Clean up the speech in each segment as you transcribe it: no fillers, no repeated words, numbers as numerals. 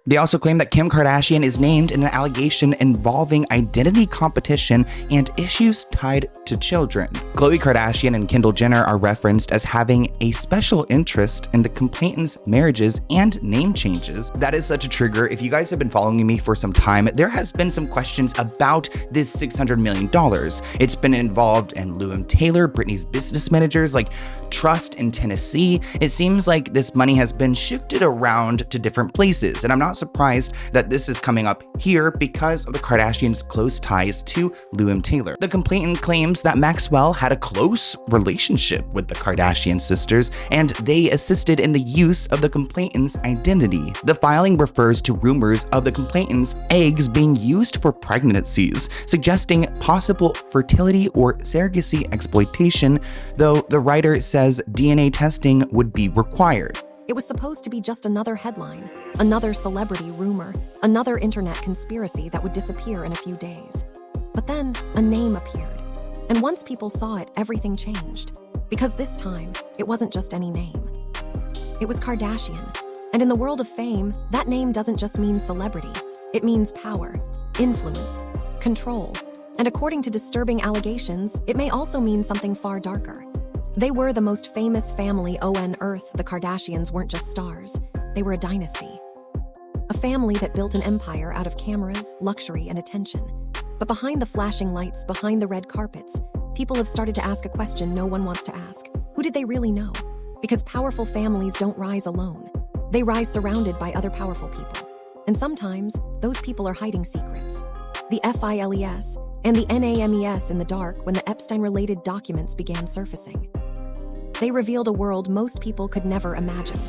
They also claim that Kim Kardashian is named in an allegation involving identity competition and issues tied to children. Khloe Kardashian and Kendall Jenner are referenced as having a special interest in the complainant's marriages and name changes. That is such a trigger. If you guys have been following me for some time, there has been some questions about this $600 million. It's been involved in Lou Taylor, Britney's business managers, like Trust in Tennessee. It seems like this money has been shifted around to different places, and I'm not surprised that this is coming up here because of the Kardashians' close ties to Lou Taylor. The complainant claims that Maxwell had a close relationship with the Kardashian sisters, and they assisted in the use of the complainant's identity. The filing refers to rumors of the complainant's eggs being used for pregnancies, suggesting possible fertility or surrogacy exploitation, though the writer says DNA testing would be required. It was supposed to be just another headline, another celebrity rumor, another internet conspiracy that would disappear in a few days. But then a name appeared. And once people saw it, everything changed. Because this time, it wasn't just any name. It was Kardashian. And in the world of fame, that name doesn't just mean celebrity. It means power, influence, control. And according to disturbing allegations, it may also mean something far darker. They were the most famous family on Earth. The Kardashians weren't just stars. They were a dynasty. A family that built an empire out of cameras, luxury, and attention. But behind the flashing lights, behind the red carpets, people have started to ask a question no one wants to ask. Who did they really know? Because powerful families don't rise alone. They rise surrounded by other powerful people. And sometimes, those people are hiding secrets. The FILES and the NAMES in the dark when the Epstein-related documents began surfacing. They revealed a world most people could never imagine.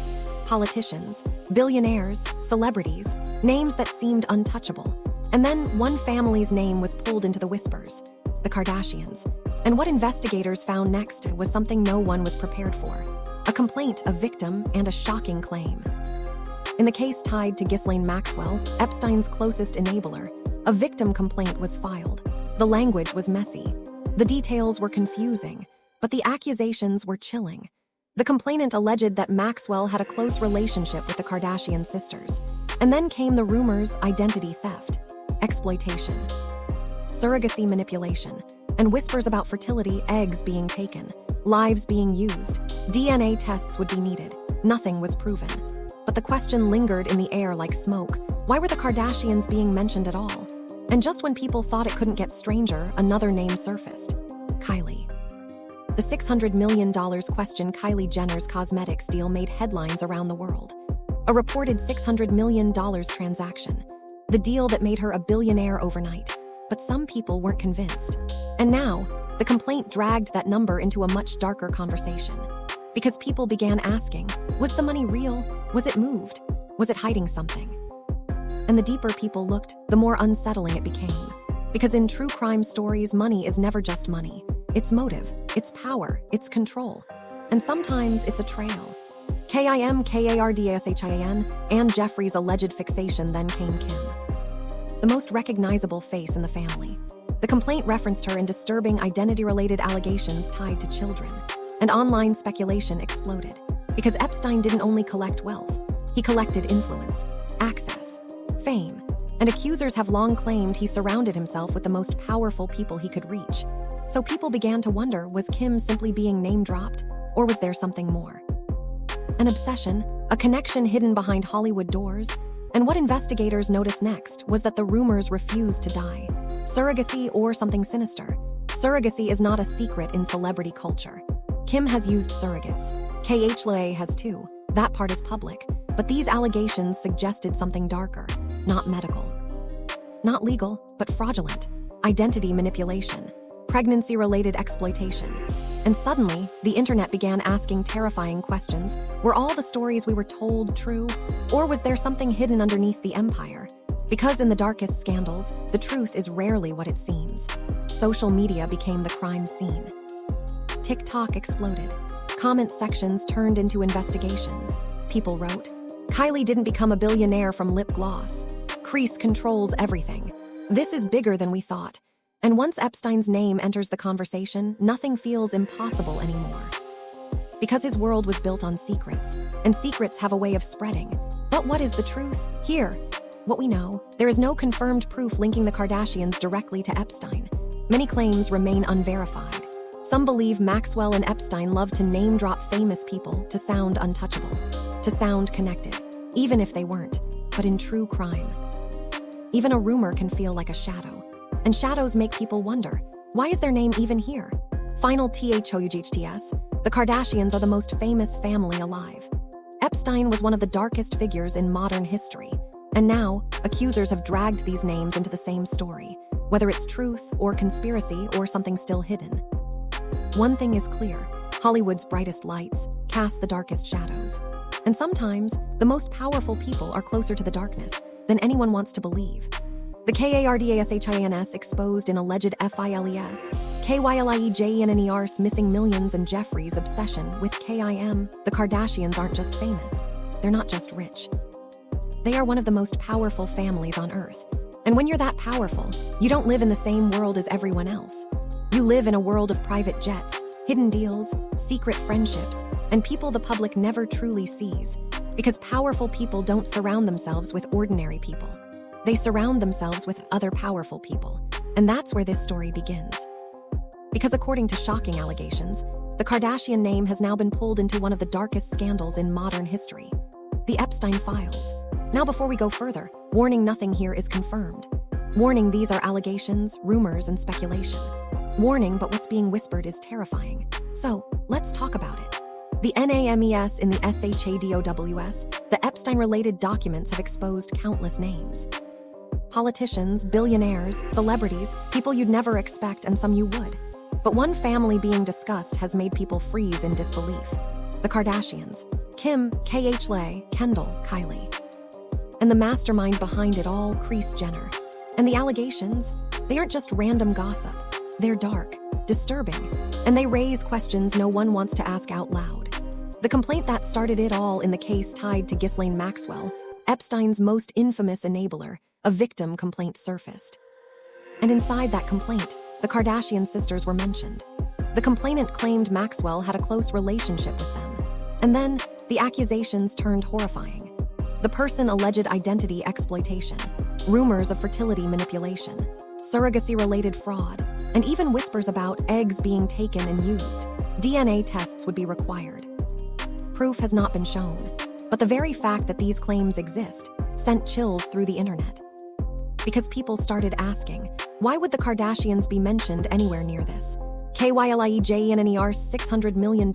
Politicians, billionaires, celebrities, names that seemed untouchable. And then one family's name was pulled into the whispers, the Kardashians. And what investigators found next was something no one was prepared for. A complaint, a victim, and a shocking claim. In the case tied to Ghislaine Maxwell, Epstein's closest enabler, a victim complaint was filed. The language was messy. The details were confusing. But the accusations were chilling. The complainant alleged that Maxwell had a close relationship with the Kardashian sisters. And then came the rumors: identity theft, exploitation, surrogacy manipulation, and whispers about fertility, eggs being taken, lives being used. DNA tests would be needed. Nothing was proven. But the question lingered in the air like smoke. Why were the Kardashians being mentioned at all? And just when people thought it couldn't get stranger, another name surfaced: Kylie. The $600 million question. Kylie Jenner's cosmetics deal made headlines around the world. A reported $600 million transaction. The deal that made her a billionaire overnight. But some people weren't convinced. And now, the complaint dragged that number into a much darker conversation. Because people began asking, was the money real? Was it moved? Was it hiding something? And the deeper people looked, the more unsettling it became. Because in true crime stories, money is never just money. It's motive, it's power, it's control. And sometimes it's a trail. Kim Kardashian and Jeffree's alleged fixation, then came Kim. The most recognizable face in the family. The complaint referenced her in disturbing identity-related allegations tied to children. And online speculation exploded. Because Epstein didn't only collect wealth, he collected influence, access, fame. And accusers have long claimed he surrounded himself with the most powerful people he could reach. So people began to wonder, was Kim simply being name-dropped? Or was there something more? An obsession, a connection hidden behind Hollywood doors? And what investigators noticed next was that the rumors refused to die. Surrogacy or something sinister. Surrogacy is not a secret in celebrity culture. Kim has used surrogates. Kylie has too. That part is public. But these allegations suggested something darker, not medical. Not legal, but fraudulent. Identity manipulation. Pregnancy-related exploitation. And suddenly, the internet began asking terrifying questions. Were all the stories we were told true? Or was there something hidden underneath the empire? Because in the darkest scandals, the truth is rarely what it seems. Social media became the crime scene. TikTok exploded. Comment sections turned into investigations. People wrote, Kylie didn't become a billionaire from lip gloss. Kris controls everything. This is bigger than we thought. And once Epstein's name enters the conversation, nothing feels impossible anymore. Because his world was built on secrets, and secrets have a way of spreading. But what is the truth? Here, what we know, there is no confirmed proof linking the Kardashians directly to Epstein. Many claims remain unverified. Some believe Maxwell and Epstein loved to name-drop famous people to sound untouchable, to sound connected, even if they weren't, but in true crime. Even a rumor can feel like a shadow, and shadows make people wonder, why is their name even here? Final THOUGHTS, the Kardashians are the most famous family alive. Epstein was one of the darkest figures in modern history, and now accusers have dragged these names into the same story, whether it's truth or conspiracy or something still hidden. One thing is clear, Hollywood's brightest lights cast the darkest shadows. And sometimes, the most powerful people are closer to the darkness than anyone wants to believe. The Kardashians exposed in alleged FILES, KYLIEJENNER's missing millions and Jeffree's obsession with KIM, the Kardashians aren't just famous, they're not just rich. They are one of the most powerful families on Earth. And when you're that powerful, you don't live in the same world as everyone else. You live in a world of private jets, hidden deals, secret friendships, and people the public never truly sees. Because powerful people don't surround themselves with ordinary people. They surround themselves with other powerful people. And that's where this story begins. Because according to shocking allegations, the Kardashian name has now been pulled into one of the darkest scandals in modern history. The Epstein files. Now before we go further, warning, nothing here is confirmed. Warning, these are allegations, rumors, and speculation. Warning, but what's being whispered is terrifying. So, let's talk about it. The NAMES in the SHADOWS, the Epstein-related documents have exposed countless names. Politicians, billionaires, celebrities, people you'd never expect and some you would. But one family being discussed has made people freeze in disbelief. The Kardashians. Kim, Lay, Kendall, Kylie. And the mastermind behind it all, Kris Jenner. And the allegations, they aren't just random gossip. They're dark, disturbing, and they raise questions no one wants to ask out loud. The complaint that started it all in the case tied to Ghislaine Maxwell, Epstein's most infamous enabler, a victim complaint surfaced. And inside that complaint, the Kardashian sisters were mentioned. The complainant claimed Maxwell had a close relationship with them. And then, the accusations turned horrifying. The person alleged identity exploitation, rumors of fertility manipulation, surrogacy-related fraud, and even whispers about eggs being taken and used. DNA tests would be required. Proof has not been shown, but the very fact that these claims exist sent chills through the internet. Because people started asking, why would the Kardashians be mentioned anywhere near this? KYLIEJENNER's $600 million,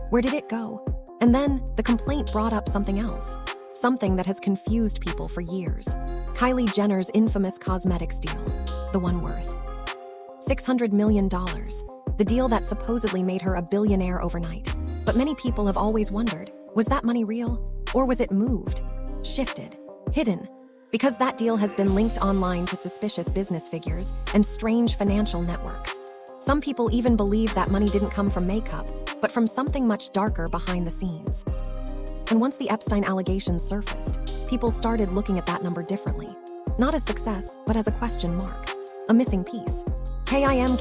where did it go? And then, the complaint brought up something else, something that has confused people for years. Kylie Jenner's infamous cosmetics deal, the one worth $600 million, the deal that supposedly made her a billionaire overnight. But many people have always wondered, was that money real? Or was it moved, shifted, hidden? Because that deal has been linked online to suspicious business figures and strange financial networks. Some people even believe that money didn't come from makeup, but from something much darker behind the scenes. And once the Epstein allegations surfaced, people started looking at that number differently. Not as success, but as a question mark. A missing piece. KIM,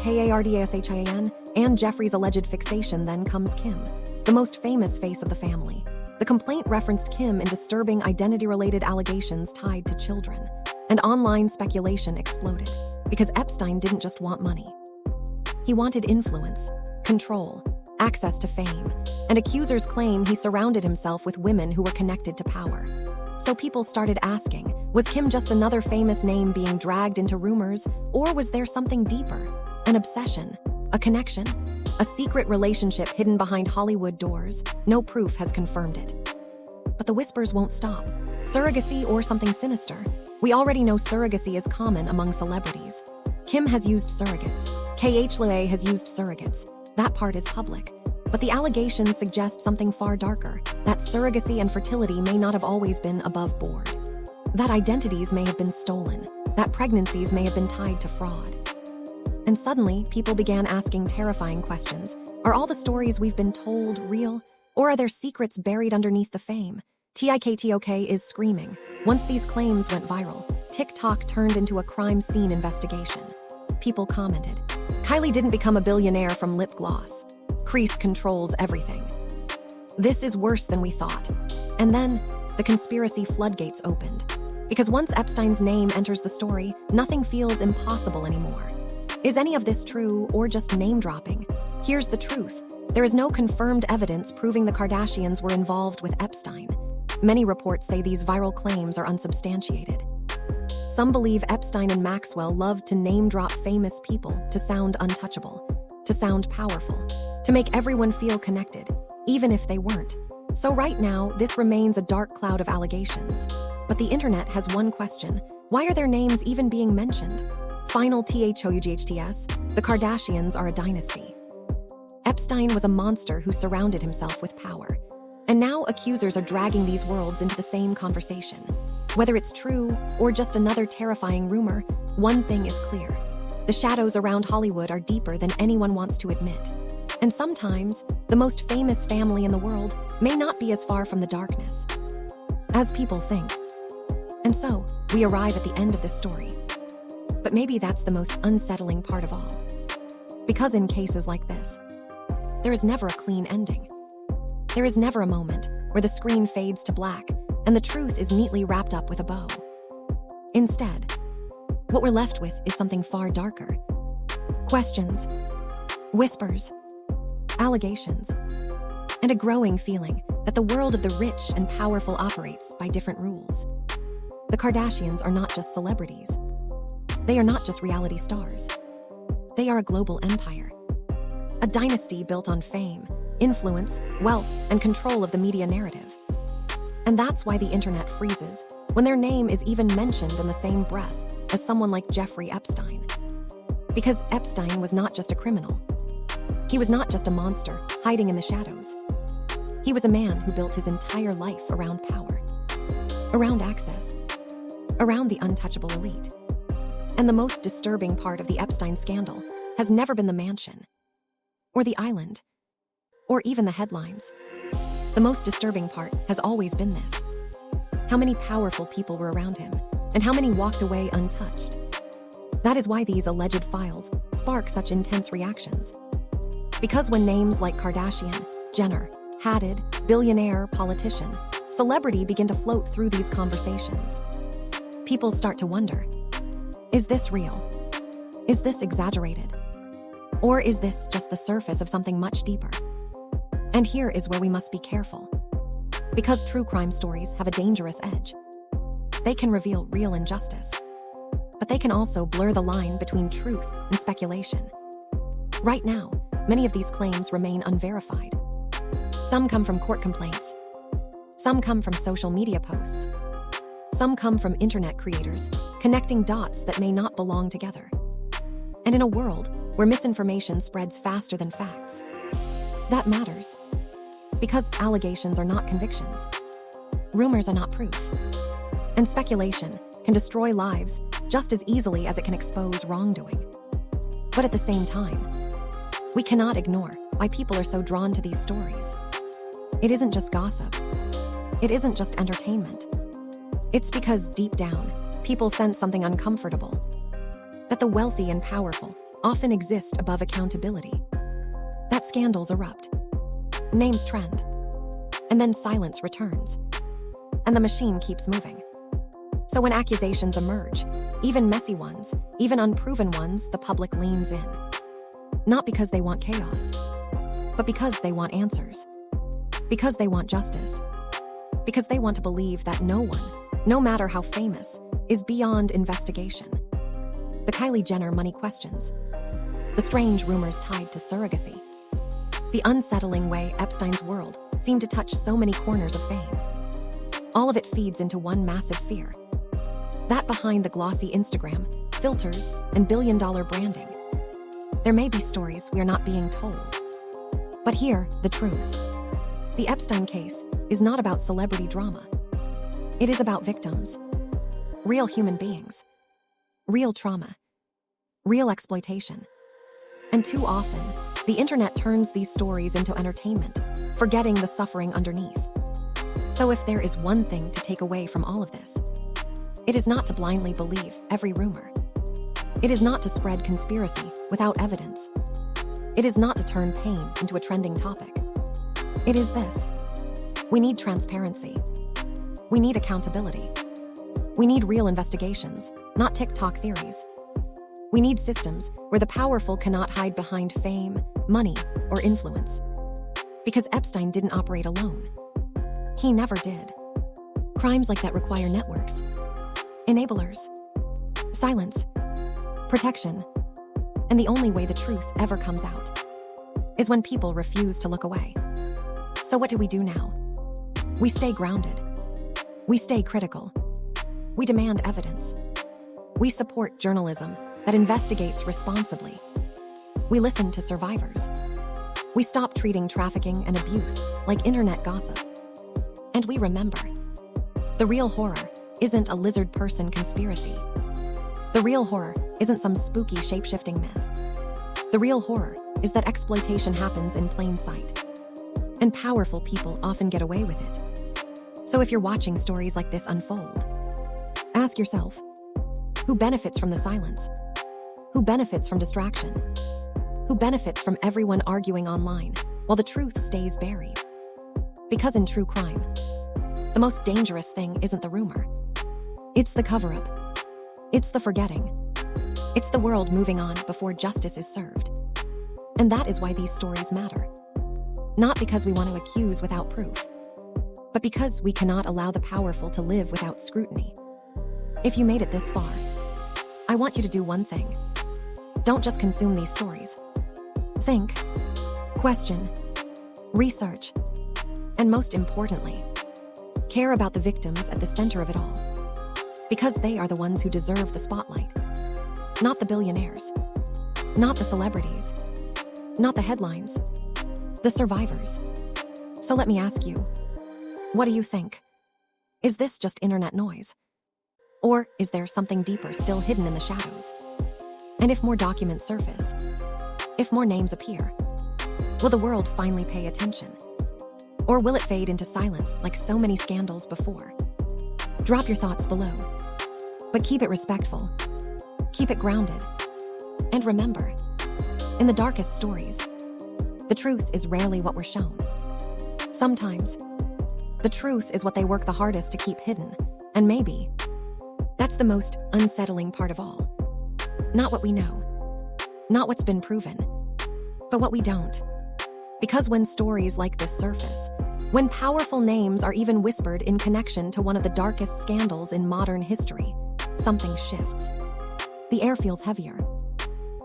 and Jeffree's alleged fixation. Then comes Kim, the most famous face of the family. The complaint referenced Kim in disturbing identity-related allegations tied to children. And online speculation exploded, because Epstein didn't just want money. He wanted influence, control, access to fame, and accusers claim he surrounded himself with women who were connected to power. So people started asking, was Kim just another famous name being dragged into rumors, or was there something deeper? An obsession? A connection? A secret relationship hidden behind Hollywood doors? No proof has confirmed it. But the whispers won't stop. Surrogacy or something sinister? We already know surrogacy is common among celebrities. Kim has used surrogates. Kylie has used surrogates. That part is public. But the allegations suggest something far darker, that surrogacy and fertility may not have always been above board. That identities may have been stolen, that pregnancies may have been tied to fraud. And suddenly, people began asking terrifying questions. Are all the stories we've been told real? Or are there secrets buried underneath the fame? TikTok is screaming. Once these claims went viral, TikTok turned into a crime scene investigation. People commented, Kylie didn't become a billionaire from lip gloss. Kris controls everything. This is worse than we thought. And then, the conspiracy floodgates opened. Because once Epstein's name enters the story, nothing feels impossible anymore. Is any of this true or just name-dropping? Here's the truth. There is no confirmed evidence proving the Kardashians were involved with Epstein. Many reports say these viral claims are unsubstantiated. Some believe Epstein and Maxwell loved to name-drop famous people to sound untouchable, to sound powerful, to make everyone feel connected, even if they weren't. So right now, this remains a dark cloud of allegations. But the internet has one question: why are their names even being mentioned? Final THOUGHTS, the Kardashians are a dynasty. Epstein was a monster who surrounded himself with power. And now accusers are dragging these worlds into the same conversation. Whether it's true or just another terrifying rumor, one thing is clear. The shadows around Hollywood are deeper than anyone wants to admit. And sometimes, the most famous family in the world may not be as far from the darkness as people think. And so, we arrive at the end of this story. But maybe that's the most unsettling part of all. Because in cases like this, there is never a clean ending. There is never a moment where the screen fades to black and the truth is neatly wrapped up with a bow. Instead, what we're left with is something far darker. Questions, whispers, allegations, and a growing feeling that the world of the rich and powerful operates by different rules. The Kardashians are not just celebrities. They are not just reality stars. They are a global empire. A dynasty built on fame, influence, wealth, and control of the media narrative. And that's why the internet freezes when their name is even mentioned in the same breath as someone like Jeffree Epstein. Because Epstein was not just a criminal. He was not just a monster hiding in the shadows. He was a man who built his entire life around power, around access, around the untouchable elite. And the most disturbing part of the Epstein scandal has never been the mansion, or the island, or even the headlines. The most disturbing part has always been this: how many powerful people were around him, and how many walked away untouched. That is why these alleged files spark such intense reactions. Because when names like Kardashian, Jenner, Haddad, billionaire, politician, celebrity begin to float through these conversations, people start to wonder, is this real? Is this exaggerated? Or is this just the surface of something much deeper? And here is where we must be careful. Because true crime stories have a dangerous edge. They can reveal real injustice, but they can also blur the line between truth and speculation. Right now, many of these claims remain unverified. Some come from court complaints. Some come from social media posts. Some come from internet creators connecting dots that may not belong together. And in a world where misinformation spreads faster than facts, that matters. Because allegations are not convictions. Rumors are not proof. And speculation can destroy lives just as easily as it can expose wrongdoing. But at the same time, we cannot ignore why people are so drawn to these stories. It isn't just gossip. It isn't just entertainment. It's because deep down, people sense something uncomfortable. That the wealthy and powerful often exist above accountability. That scandals erupt. Names trend. And then silence returns. And the machine keeps moving. So when accusations emerge, even messy ones, even unproven ones, the public leans in. Not because they want chaos, but because they want answers. Because they want justice. Because they want to believe that no one, no matter how famous, is beyond investigation. The Kylie Jenner money questions. The strange rumors tied to surrogacy. The unsettling way Epstein's world seemed to touch so many corners of fame. All of it feeds into one massive fear. That behind the glossy Instagram, filters, and billion-dollar branding, there may be stories we are not being told. But here, the truth. The Epstein case is not about celebrity drama. It is about victims. Real human beings. Real trauma. Real exploitation. And too often, the internet turns these stories into entertainment, forgetting the suffering underneath. So if there is one thing to take away from all of this, it is not to blindly believe every rumor. It is not to spread conspiracy without evidence. It is not to turn pain into a trending topic. It is this. We need transparency. We need accountability. We need real investigations, not TikTok theories. We need systems where the powerful cannot hide behind fame, money, or influence. Because Epstein didn't operate alone. He never did. Crimes like that require networks, enablers, silence, protection. And the only way the truth ever comes out is when people refuse to look away. So what do we do now? We stay grounded. We stay critical. We demand evidence. We support journalism that investigates responsibly. We listen to survivors. We stop treating trafficking and abuse like internet gossip. And we remember, the real horror isn't a lizard person conspiracy. The real horror isn't some spooky shape-shifting myth. The real horror is that exploitation happens in plain sight. And powerful people often get away with it. So if you're watching stories like this unfold, ask yourself, who benefits from the silence? Who benefits from distraction? Who benefits from everyone arguing online while the truth stays buried? Because in true crime, the most dangerous thing isn't the rumor. It's the cover-up. It's the forgetting. It's the world moving on before justice is served. And that is why these stories matter. Not because we want to accuse without proof, but because we cannot allow the powerful to live without scrutiny. If you made it this far, I want you to do one thing. Don't just consume these stories. Think, question, research, and most importantly, care about the victims at the center of it all. Because they are the ones who deserve the spotlight. Not the billionaires. Not the celebrities. Not the headlines. The survivors. So let me ask you, what do you think? Is this just internet noise? Or is there something deeper still hidden in the shadows? And if more documents surface, if more names appear, will the world finally pay attention? Or will it fade into silence like so many scandals before? Drop your thoughts below, but keep it respectful, keep it grounded. And remember, in the darkest stories, the truth is rarely what we're shown. Sometimes, the truth is what they work the hardest to keep hidden, and maybe that's the most unsettling part of all. Not what we know, not what's been proven, but what we don't. Because when stories like this surface, when powerful names are even whispered in connection to one of the darkest scandals in modern history, something shifts. The air feels heavier.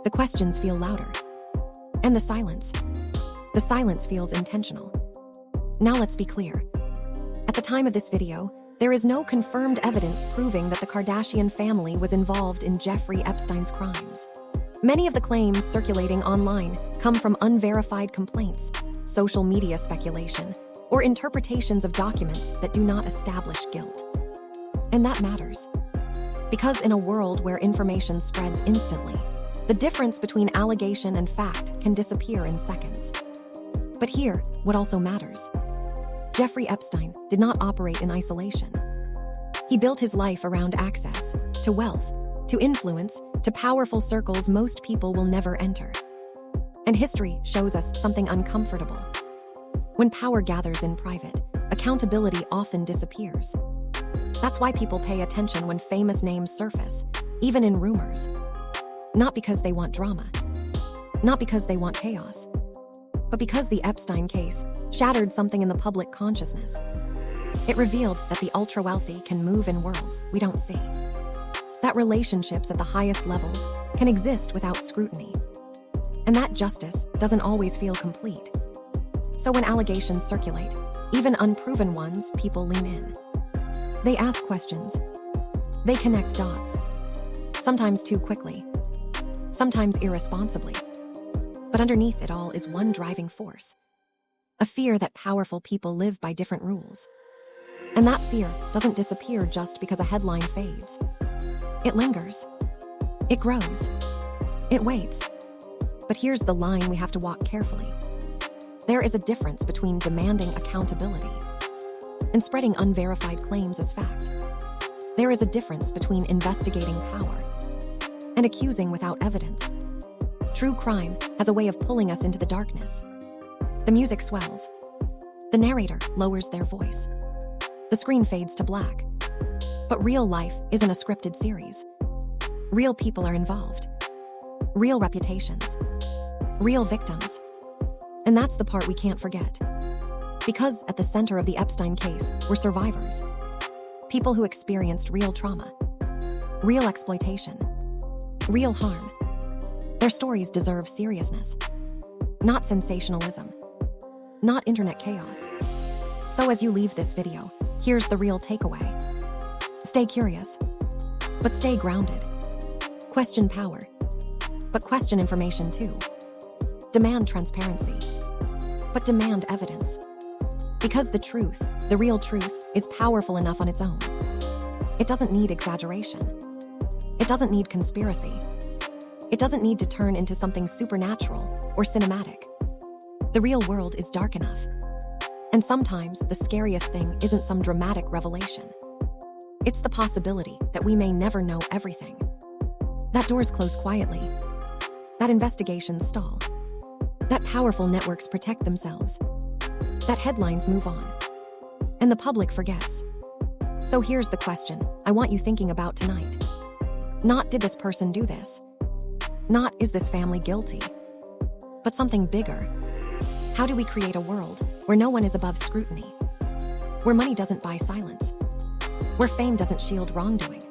The questions feel louder. And the silence feels intentional. Now let's be clear. At the time of this video, there is no confirmed evidence proving that the Kardashian family was involved in Jeffree Epstein's crimes. Many of the claims circulating online come from unverified complaints, social media speculation, or interpretations of documents that do not establish guilt. And that matters. Because in a world where information spreads instantly, the difference between allegation and fact can disappear in seconds. But here, what also matters. Jeffree Epstein did not operate in isolation. He built his life around access to wealth, to influence, to powerful circles most people will never enter. And history shows us something uncomfortable. When power gathers in private, accountability often disappears. That's why people pay attention when famous names surface, even in rumors. Not because they want drama, not because they want chaos, but because the Epstein case shattered something in the public consciousness. It revealed that the ultra-wealthy can move in worlds we don't see. That relationships at the highest levels can exist without scrutiny. And that justice doesn't always feel complete. So when allegations circulate, even unproven ones, people lean in. They ask questions. They connect dots. Sometimes too quickly. Sometimes irresponsibly. But underneath it all is one driving force. A fear that powerful people live by different rules. And that fear doesn't disappear just because a headline fades. It lingers. It grows. It waits. But here's the line we have to walk carefully. There is a difference between demanding accountability and spreading unverified claims as fact. There is a difference between investigating power and accusing without evidence. True crime has a way of pulling us into the darkness. The music swells. The narrator lowers their voice. The screen fades to black. But real life isn't a scripted series. Real people are involved. Real reputations. Real victims. And that's the part we can't forget. Because at the center of the Epstein case were survivors. People who experienced real trauma. Real exploitation. Real harm. Their stories deserve seriousness. Not sensationalism. Not internet chaos. So as you leave this video, here's the real takeaway. Stay curious, but stay grounded. Question power, but question information too. Demand transparency, but demand evidence. Because the truth, the real truth, is powerful enough on its own. It doesn't need exaggeration. It doesn't need conspiracy. It doesn't need to turn into something supernatural or cinematic. The real world is dark enough. And sometimes the scariest thing isn't some dramatic revelation. It's the possibility that we may never know everything. That doors close quietly. That investigations stall. That powerful networks protect themselves. That headlines move on. And the public forgets. So here's the question I want you thinking about tonight. Not did this person do this? Not is this family guilty? But something bigger. How do we create a world where no one is above scrutiny? Where money doesn't buy silence? Where fame doesn't shield wrongdoing?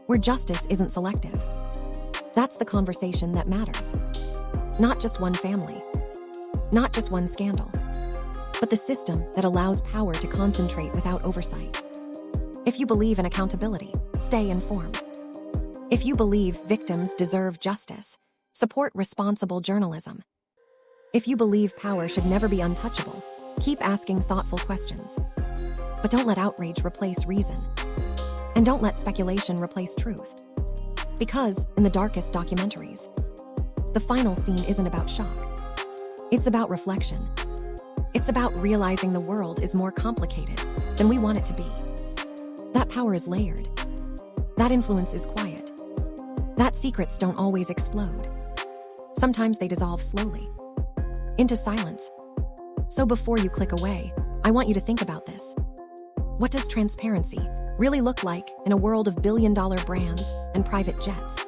Where justice isn't selective? That's the conversation that matters. Not just one family. Not just one scandal. But the system that allows power to concentrate without oversight. If you believe in accountability, stay informed. If you believe victims deserve justice, support responsible journalism. If you believe power should never be untouchable, keep asking thoughtful questions. But don't let outrage replace reason. And don't let speculation replace truth. Because, in the darkest documentaries, the final scene isn't about shock. It's about reflection. It's about realizing the world is more complicated than we want it to be. That power is layered. That influence is quiet. That secrets don't always explode. Sometimes they dissolve slowly, into silence. So before you click away, I want you to think about this. What does transparency really look like in a world of billion-dollar brands and private jets?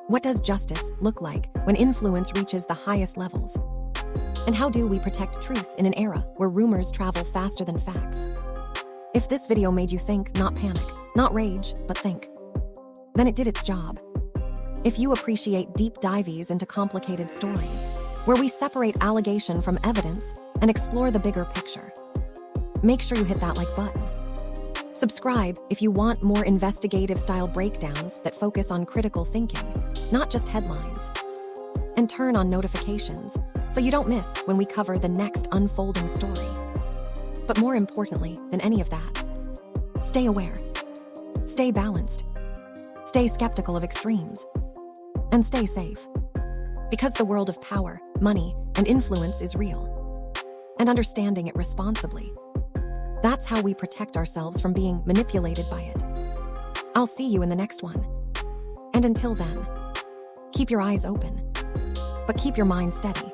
What does justice look like when influence reaches the highest levels? And how do we protect truth in an era where rumors travel faster than facts? If this video made you think, not panic, not rage, but think, then it did its job. If you appreciate deep dives into complicated stories, where we separate allegation from evidence and explore the bigger picture, make sure you hit that like button. Subscribe if you want more investigative-style breakdowns that focus on critical thinking, not just headlines. And turn on notifications so you don't miss when we cover the next unfolding story. But more importantly than any of that, stay aware, stay balanced, stay skeptical of extremes, and stay safe. Because the world of power, money, and influence is real. And understanding it responsibly, that's how we protect ourselves from being manipulated by it. I'll see you in the next one. And until then, keep your eyes open, but keep your mind steady.